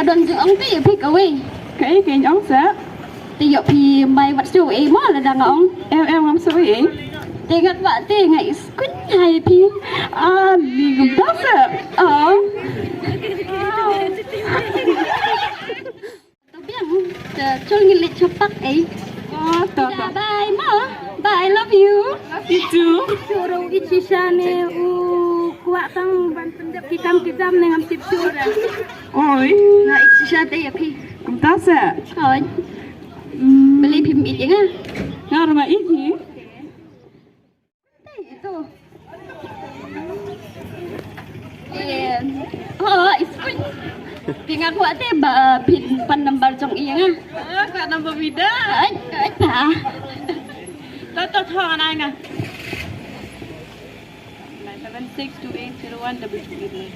ngadon jeung ong ti phi kawe. Cái ong sẽ. Ti yo phi mai wat su e mo la dang ong. Em ngắm sao vậy? Ti ngat wa ti ngai kynthei phi. Đi cùng đó sẽ. To biang chol ngi le chapak e. Tao. Bye mo. Bye, I love you. Love you too. Suruh icisane kuat tang ban pendep kitam dengan sip suara. Ôi. Nah, icisate ya pi. Cùng ta sẽ. Thôi. Beli phim ít nha. Nào rồi mà ít nhỉ? Itu. Iskun. Tinggal buat teh pin penambal jong iya nga. Kak number vida. Ta. Tao thọ này nè. 976280122.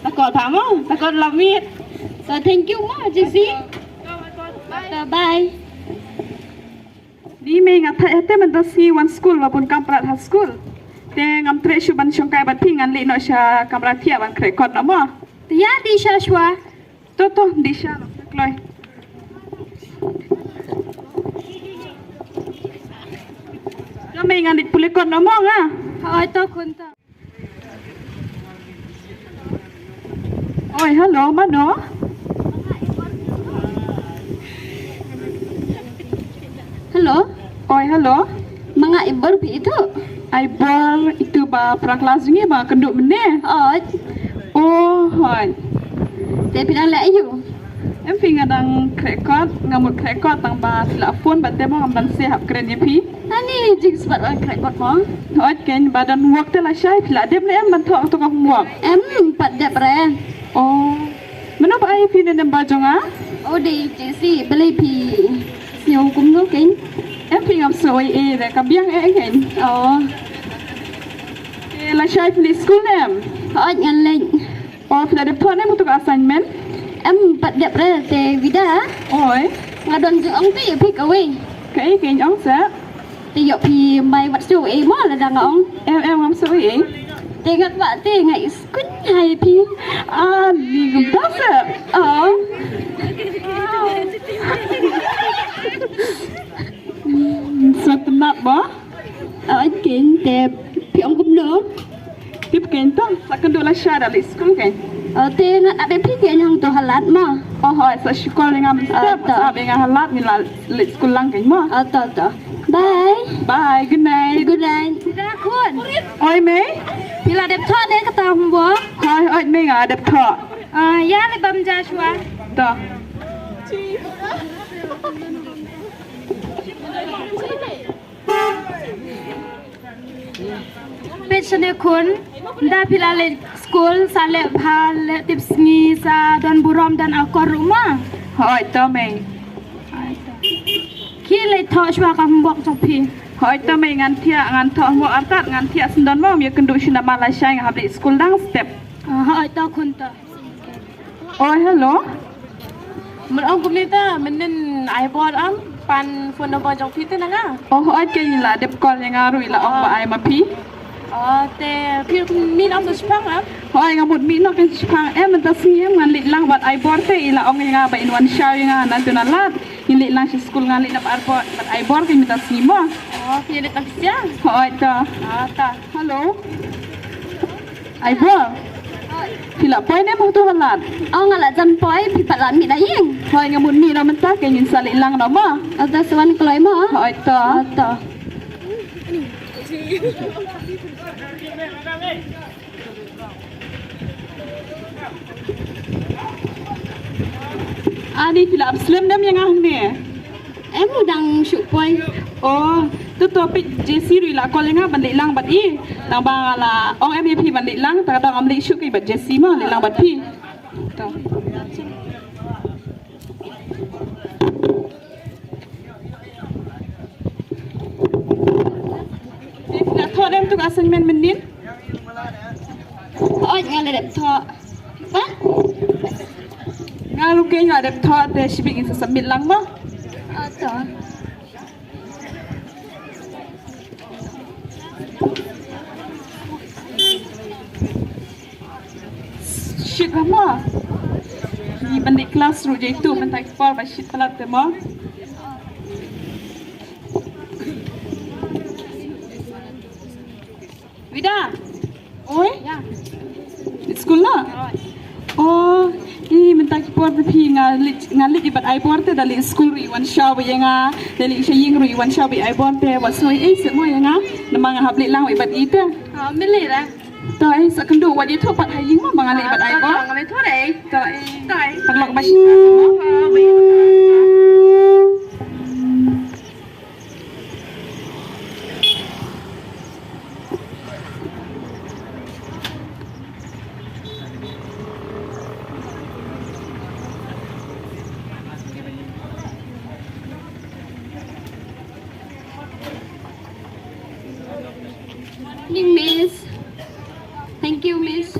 Ta còn thảm không? Ta còn làm miết. So thank you mo, Jixi. Bye. Di me ngat te man ta si one school wa pun kamprat ha school. Te ngam tre shu ban chong kai bat pingan li no sha kamrat thia ban kre kot no mo. Ya di Shashwa. To di sha lo kloi. Cho me ngan dik pule kot no mo nga. Thôi to kun to. Oi hello mano. Hello. Oi hello. Mga ibar pi itu. Ai bol itu ba praklas ni ba kenduk mene. Oh, hoi. Te pinang le you. Em phi ngadang krekot ngamut krekot tang ba telefon ba te mo ngam se hap kren ye phi. Ani jigs bat oi krek bot mo. Hoi ken badan work te la shai pla dem le em ban thok to ngam work. Em pat de pre. Oh. Mano ba ai phi nem ba jonga? Di Jixi beli pi. Siêu cũng ngốc kính. Em phi ngam soi e de ka biang e ken. La shai pli school em. Oi ngan lên. Pla de thon em untuk assignment. Em pat de pre te vida. Oi. Ngadon jeung ong ti phi kawe. Cái ong sẽ. Ti yo phi mai wat su e mo la dang ong. Em ngam sao vậy? Ti ngat wa ti ngai kynthei phi. Đi cùng đó sẽ. Sao tụi nạp bó? Ở kiện đẹp phi ong cũng được. Tiếp kén to, sa kan dola shada li school kén. Ti ngat ade phi ke yang to halat mo. Hoi sa sekolah ngam step sa benga halat ni la li school lang kén mo. To. Bye. Bye, good night. Good night. Tidak kun. Oi me? Bila đẹp thoát đến cái tàu không bố. Oi me nga đẹp thọ. Ya le bam Joshua. To. Pechane kun. Da pila le school sa le bha le tips ni sa dan buram dan akor rumah. Hoi to me. Khi le thọ shwa kam bok chok phi. Hoi to me ngan thọ mo atat ngan thia sendon mo mi kendu shina Malaysia nga habli school lang step. Hoi to kun to. Oi hello. Mình ông cũng đi ta mình nên ai bọt am pan phun đâu bọt trong phía tên nga. Hoi ke la dep kol yang arui la ong ba ai ma pi. Te phía min ông được spang am. Hoi ngamut mi no ken chpang em ta si em ngan lit lang bat ai bor te ila ong nga ba in one show nga na tunalat. In lit lang si school nga lit na airport bat ai bor ke mi ta si mo. Phía đây tắc xia. Hoi ta. Ta. Hello. Ai bor. Pila poi nem tu halat. Ong ala jan poi pi palan mi dayeng. Hoi ngamut mi no menta ke nin sali lang no mo. Ta swan kloi mo. Hoi ta. To. Ani pila abslim dem yang ang ni. Em đang sụ poi. Tu topik JC ri la kol nga ban li lang bat i. Tang ba la ong MEP ban li lang ta dang am li shu ki bat JC ma li lang bat pi. To. Pila thọ dem tu assignment menin. Oi ngan le đẹp thọ. Ha? Nga lu ke nga dep thọ te shibing in sa submit lang ma. To. Shit ma. balik kelas ru je itu mentai kepal basit pelat temo. Vida. Oi, Ya. di sekolah. Oh, ini mentai kepal tapi ngalit ibat iPod te dari sekolah iwan syau yang dari saying ru iwan syau iPod te wasoi semua yang nama ngahaplik lang ibat itu. Milih lah. Tại sao cần đủ vậy đi thôi bạn hay dính mà bằng lại bạn ai có Ngambil tu deh. tại bạn lọc bạch Miss. Thank you, Miss.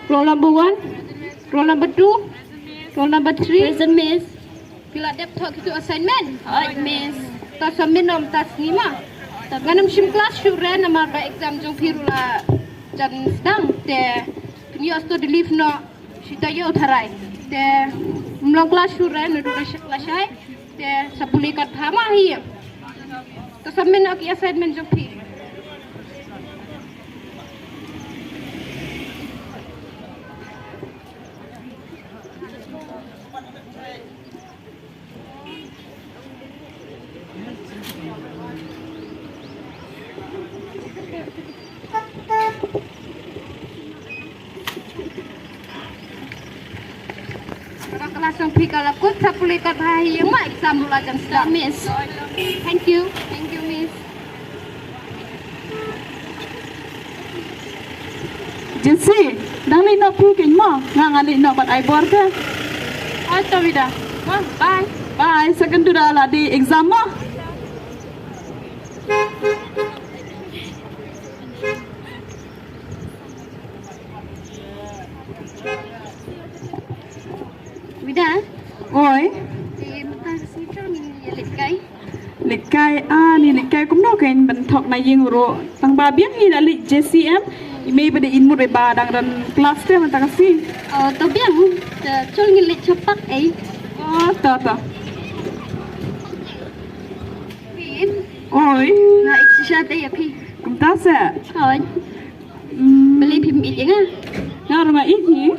Roll number 1, roll number 2, roll number 3. Present, Miss. Bila dep talk itu assignment. Alright, Miss. Tas minum tas ni mah. Ganam sim kelas syuren nama ba exam jong pirula jan sedang te knios to delif no sita yo tharai te mlong kelas syuren no kelas ai te sapuli kat thama hi to samin ak assignment jong pi kelas yang pikir lakut sapuli kat hai yang mak exam mula jam sedang, Miss. Thank you, Miss. Jensi, dang ni nak pergi mah, ngali nak buat iPod ke? Oh, tu Vida. Bye. Bye, second tu dah lah di exam mah. Vida, Oi, di mata sini ni likai. likai ni likai cũng đâu cái bận thọc này riêng rồi, tăng ba biết gì là lịch JCM, email pada input ba đang dan kelas tu mình tak kasih. Oh, tu biang, col ni lik cepat Oh, tak. Pin, Oi, nak ikut ya pi. cũng tak se. Oh, beli pim ini kan? Nah, rumah ini.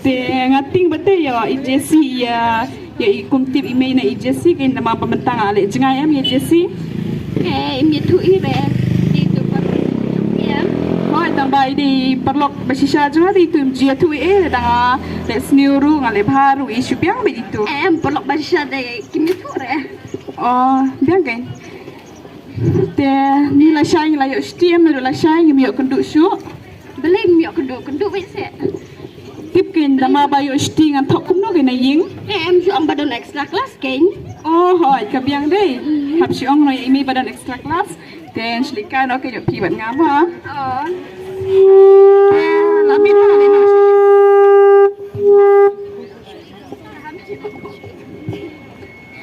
Te ngating betul ya IJC ya ikum tip email na IJC kay nama pementang ale jengay am IJC Ini tu ini itu ya. hoy tambah di perlok basisya juga di tu jia tu danga let's new ru ngale baru isu piang be itu Perlu baca deh, kimi tu oh biang kan te ni la shai la yo steam la shai mi yo kenduk su beli miok kenduk wese. tip kin nama ba yo sti ngan thok kum no ke na ying Su ang badan extra class ken. oh hoy ka biang dei hab si ong noi imi badan extra class ten slikan okay yo pi ban ngam ha Oh. Lami na le no.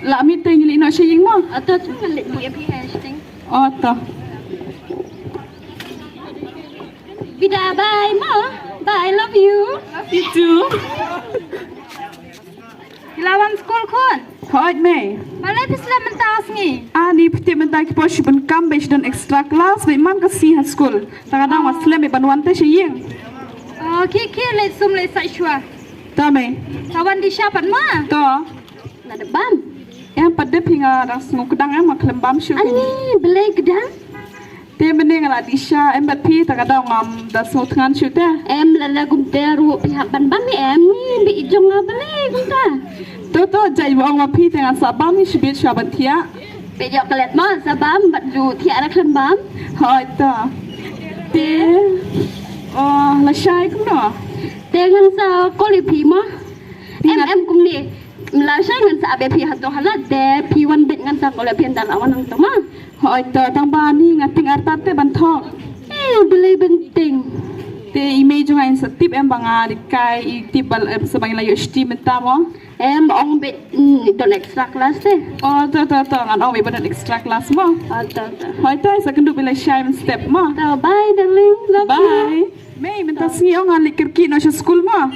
Lami te ngili no shing mo. Atau tu balik bu yang hashtag. Oh to. Vida bye ma. Bye love you. Love you too. Lawan school kon. Hoy me. Malay pisla mentas ni. Ani pti mentai ki posh ben kam be don extra class be man ka si ha school. Takadang wasle me banwan te shing. Oh ki le sum le sai shua. Ta me. Kawan di siapan ma. To. Ada bam. Yang pada pinga ras ngukdang am klembam shu. Ani beli gedang. Te meneng ala disha em bat pi takadang am das ngutngan shu te. Em lala gumter ru pihak ban bam ni em ni bi ijong nga beli gumta. To jai wong ma pi tengah sabam ni shibit shabat thia. Pejok kelet ma sabam bat du tiara klembam. Hoy to. Te. Oh, la shai kum no. Dengan sa kolipi ma. Em kum ni. Mla shai ngan sa abe pi hato halat de pi wan bit ngan sa kolipi dan awan ang tama. Hoy to tang ba ni ngating artat te ban thok. Beli benting. Te image ngayon sa tip em banga dikai tip bal sabang layo sti menta mo. Em ong bet don extra class te. Oh to ngan ong be badan extra class mo. To. Hoi tai sa kendu bila shine step mo. To bye darling. Love you. Bye. May menta singi ong ngan likir ki no sa school mo.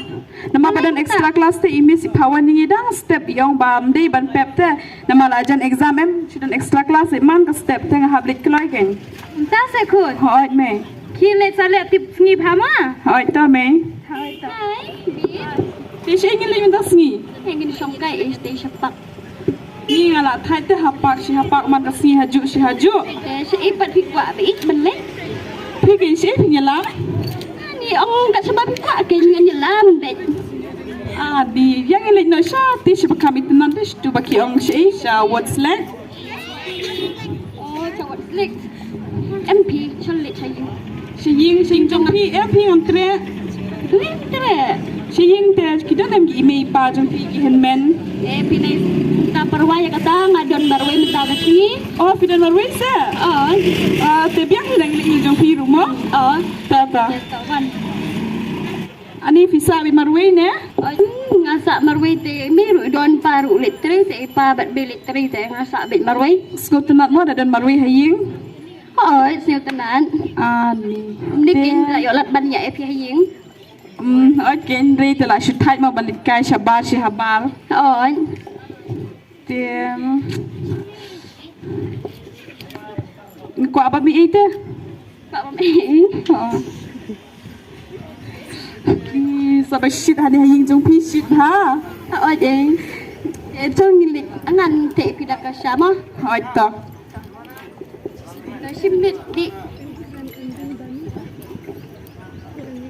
Nama badan extra class te imi si pawan ningi dang step yong bam day ban pep te. Nama lajan exam em sidan extra class man ka step te ngahab lik kloy ken. Ta se kun. Hoi may. Kile sale tip ngi phama. Hoi to may. Hai to. Hai. Te shi ingin li menta singi. Hengin songkai este shapak. Ni ngala thai te hapak si hapak man ka si haju. Te si ipat pikwa be ik ben le. Pikin shi pinyala. Ni ong kat sebab pikwa ke ngan yelam bet. Di yang ilik no sha ti shi bakam itinan te tu baki ong shi sha what's left. Oh, cawat slik. MP cholle chayu. Shi ying sing jong pi ngam tre. Ni tere. Shi ying te kita nem gi ime pa jong pi gi hen men. Pinay ta parwaya kata ngadon barwe minta kasi. Oh pidan marway sa. Oh. Te biang hilang ilik jong pi rumah. Oh. Ta. Tawan. Ani visa bi marway ne. Ngasa marwe te miru don paru litre te pa bat belit tre te ngasa bet marwe. Sko tenat mo dan marway haying. Oh, siu tenan. Ni. Nikin ayo lat ban ya epi haying. Ken re te la shi thai ma balit kai shabar shi habar. Oh. Te ko apa mi ite? Pak mami. Oh. Sampai shit hadi haying jong pi shit ha. Oh ding. Chong ngilit angan te pidak kasama. Hoi to. Simit di.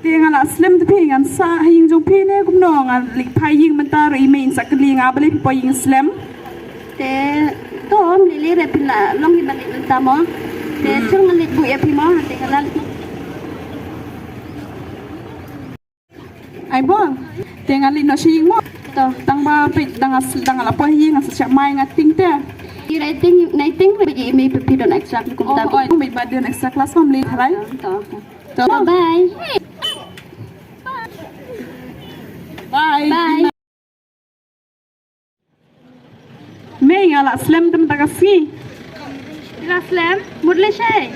Te ngala slim te pi ngan sa haying jong pi ne kum no ngan lik pai ying mentar emain sakli nga bali pi ying slim. Te tom lili re pila long di balik utama. Te chong ngilit bu ya pi mo te kalal. Ai bon. Te ngali no shi ying mo. To tang ba pi dang ala pa ying sa cha mai ngating te. Naiting bagi imi pipi don extra kum ta. Oh, may ba din extra class mo mli tharai. To. Bye. Bye. May ngala slim tem takasi. Ila slam mudle shay.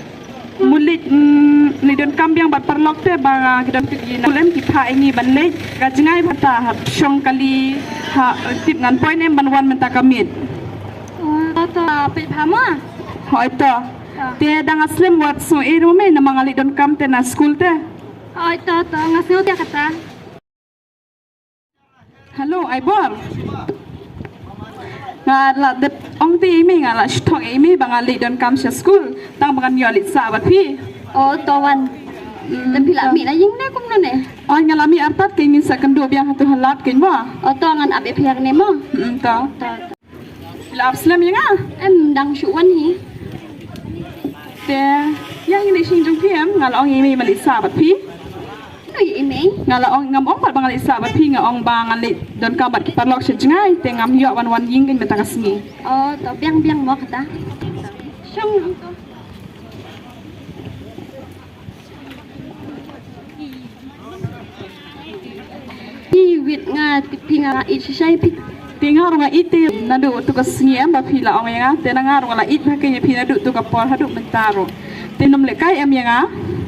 Mulit lidon kambiang bat perlok te bang kita pergi nak kita ini banlek kajingai bata hap syong kali ha tip ngan point em banwan menta kamit. To pe phama. Hoi to. Te dang aslim wat so e rome na mga lidon kam te na school te. Oi to ngasih dia kata. Hello, Aibor. Ngala de ong ti mi ngala stok e mi bang lidon kam sa school tang bang yolit sa bat pi. Oh tawan. Tapi la mi na ying na kum no ne. Oh ngala mi artat ke ngin sa kendo biang hatu halat ken mo. Oh to ngan abe piak ne mo. To. La aslam yang ah. Em dang shuan hi. Te yang ini sing jong pm ngala ong imi mali sa bat pi. Oi imi. Ngala ong ngam ong bat bang ali sa bat pi nga ong bang ali don ka bat ki parlok se jingai te ngam yo wan ying ken meta kasmi. Oh to biang mo kata. Syong to. Wit nga pinga isisay pik. Tingar nga ite nadu tu ka singi am ba pila ong yang te nangar wala it ba kenya pina du tu ka por hadu mentaro. Te nom le kai am yang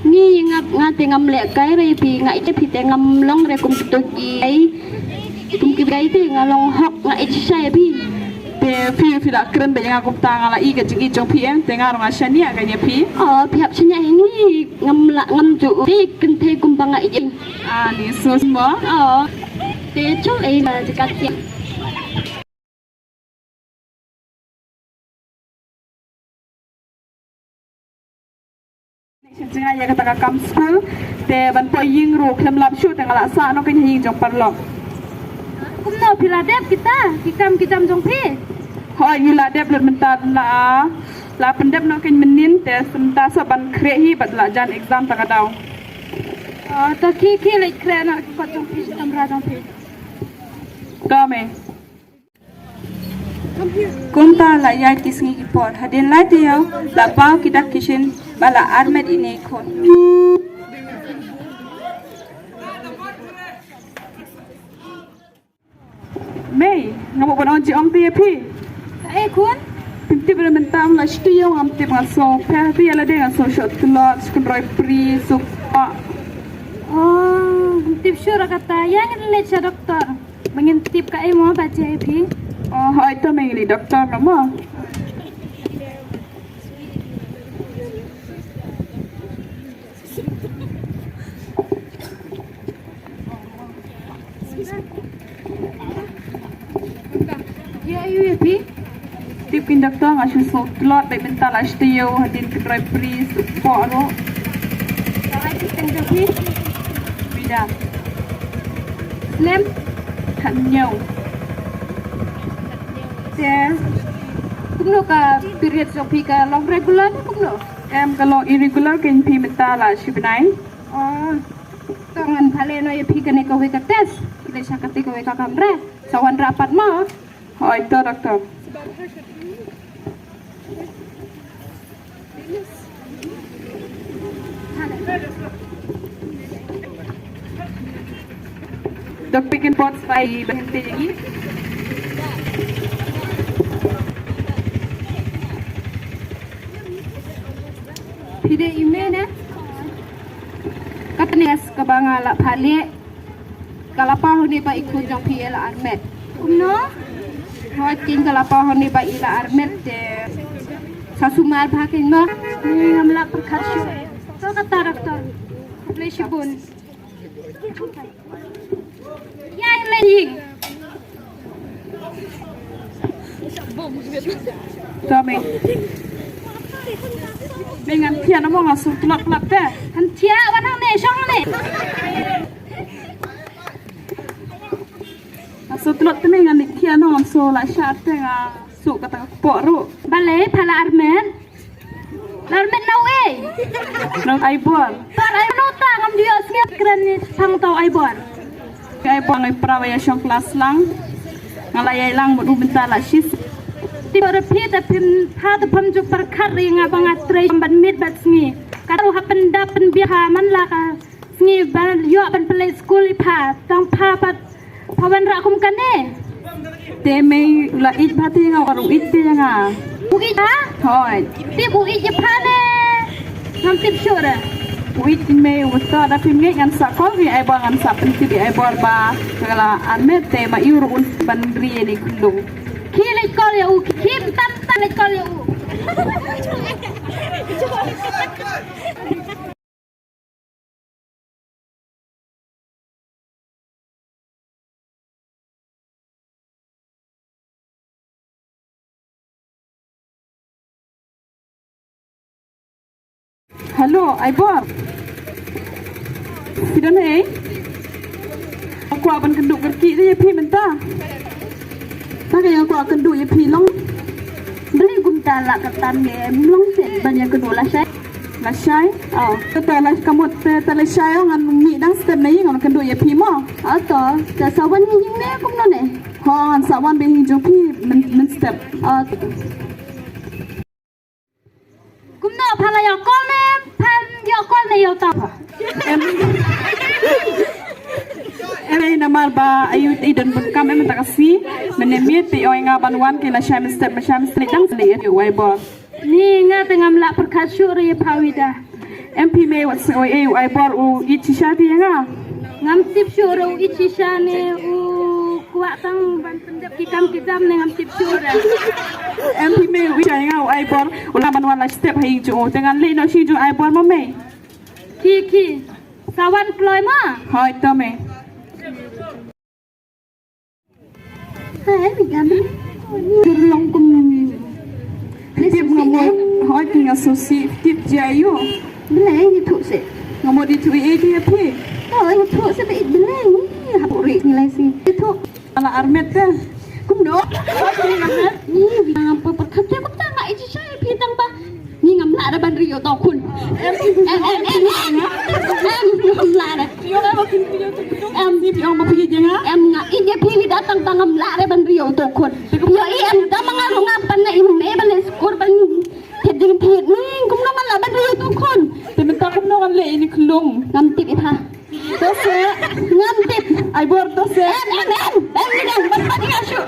Ni nga te ngam le kai re pi nga ite pi te ngam long re kum tu ki ai. Kum ki gai te ngalong hok nga isisay pi. Te pila keren ba yang aku tanga la i ka jingi jong pm te ngar nga shania kanya pi. Oh pi hap shania ini ngam ju pi kynthei kum banga ije. Ni sus mo. Oh. Te chong ai la jakat ya. Jingai ya kata kam school te ban po ying ru klem lap shu te ngala sa no ken ying jong parlok. Kum no pila dep kita kikam jong pi. Hoi yula dep lut mentar la pendep no ken menin te semta sa ban krehi bat la jan exam ta kadau. To ki le kre na ko jong pi tam ra jong pi. Kame. Kumta la yai kisngi ki por hadin la teo la pau kita kishin bala armed ine kon. ngamo bon onji om ti pi Kun? pinti bermentam la studio ngam ti so pi ala de so shot lot skun roi pri so Oh, tip syurah kata yang le cha doktor. Mengintip ka mo baca pi. oh hai to meng ni doktor namo Ya ayu pi. tip kin doktor ngasu so lot be mental la studio hadin ki roi pri so ro Sarai teng pi. bida Lem kan nhau te. Kumno ka period so pi ka long regular kumno. em kalau irregular kin pi mental la shibnai Oh. Tangan phale no ye pi ka ne ka we ka test. Kita sakati ka we ka kamre. Sawan rapat mo. hai to doktor dok bikin pot pai berhenti lagi Pide email ne. Katnias ka bangala phale. Kalapa honi ba ikut jong pi la armet. Kumno? Hoi tin kalapa honi ba ila armet te. Sasumar bhakin ma. Ni hamla perkasyo. To kata doktor. Fleshibun. Yang leying. Tommy dengan tiada mau ngasuh tulak-tulak deh Hantia wanang ne syong ne. ngasuh tulak tu dengan tiada mau ngasuh lah syarat ngasuh kata poru Balai phala armet. Armet nau nang aibon Tar ay nota ngam dia sngep keren ni sang tau aibon. aibon ay prawaya syong kelas lang ngalayay lang mau bentar lah sis Tiba repi tapi hadu pemjuk perkara yang abang atrai ban mid bat sngi. Kau hapen dapen biha man lah ka sngi ban yo ban play school ipa tang pa pat pawan rakum kane. teme la it bhati ngau karu it ti nga Buki ha? hoi Ti buki je pane. Nam tip syura. Wait me usta da pim ngai ngan sa kol vi aibon ngan sa penti di aibon ba kala anme te ma iuru un bandri ni kulung Kile kol ya u kim tam tam kol ya u. Halo, aibon. Sidan hey. Aku akan kenduk gerki dia pi mentah. Tak yang aku akan kenduk ya pi long. Beli gumta la ketan ne long set banyak kedua lah saya. Lasai. Oh, kita las kamu te lasai ngan mi dang step nai ngan kenduk ya pi mo. Atau sasawan ni ne kum no ne. Ha, ngan sawan be hijau pi men step. Kumno phala ya kol ne pan ya kol ne ya ta. Em namar ba ayut idan bekam em tak kasih menemit pi oi nga banwan ke lasai men step dang seli ya wai bo. Ni nga tengah melak perkasyu re pawida. MP me wat oi ai bor u ichi shati nga. Ngam tip syura u ichi ne u kuat tang ban pendep kidam ne ngam tip syura. MP me u ichi nga u ai bor ulah banwan la step hai ju dengan le no shi ju ai bor mo me. Ki sawan kloy ma. Hoi to me. Hai mi gam. Kurlong kum. Tip ngamot hoi tinggal sosi tip jayu. Belai ni tu se. Ngamot di tu e dia pi. Oh, ni tu se be belai ni. Hapu ri ni lai si. Tu Ala armet deh. kum no. Ni ngam perkat dia kum tang ichi syai pi tang ba. Ni ngam la da ban rio tau kun. Em ngam la da. Em di piong ma pi jenga. Em ngak ije pi datang tangam la da ban rio tau kun. Yo em da mangaru ngapan na im me ban skor ban theding thed ni kum no man la ban rio tau kun. Te mentak kum no kan le ini kelung. Ngam tip ipa. Tose Ngam tip. ai bor tose. Em ban ni ban asu.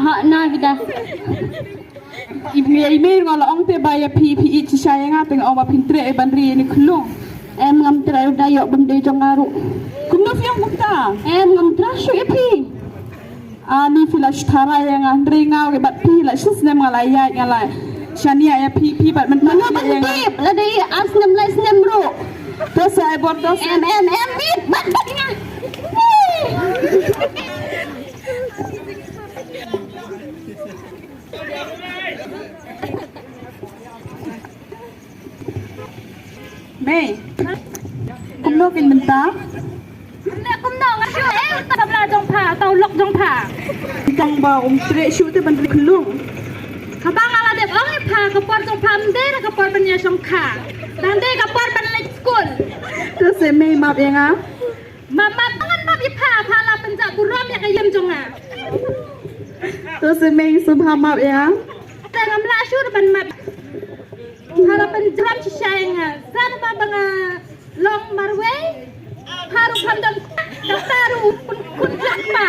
hak na kita. Email ngala ong te baya PPE chi saya nga teng awa pintre e bandri ni klong. Em ngam trai dayok bende jong ngaru. Kumno fiang kumta. Em ngam trashu epi. Ani flash thara yang andre ngau ke bat pi la sis nem ngala ya ngala. Shania ya pi bat man Mana bendip la dai asnem lai snem ro. Terus saya buat terus. Em bit bat nga. Mei. Kumno kin benta. Nek kumno ngasyo samla jong pha tau lok jong pha. Kang ba tre shu te bandri klong. Kabang ala dep ong pha kapor jong pha mde na kapor banya jong kha. Dande kapor ban lek school. Terus mei map yang ah. Mama tangan map pha pha la penja burom ya kayem jong ah. Terus mei subha map yang. Tengam la syur ban map. Harapan drum cishayanga. Sana ba banga long marway? Haru pandang kasaru kun lakma.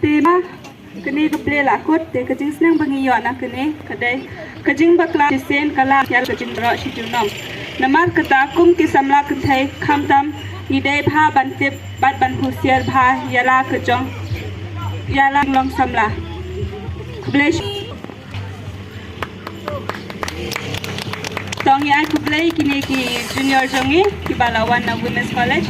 Tema kini keple lakut te kajing senang bangiyo na kini kadai kajing bakla disen kala yal kajing ro shijunong namar katakum ki samla kynthei khamtam idai bha bantip bat ban husiar bha yala kajong yala long samla kublei tong ya kublei kini ki junior jongi ki balawan na women's college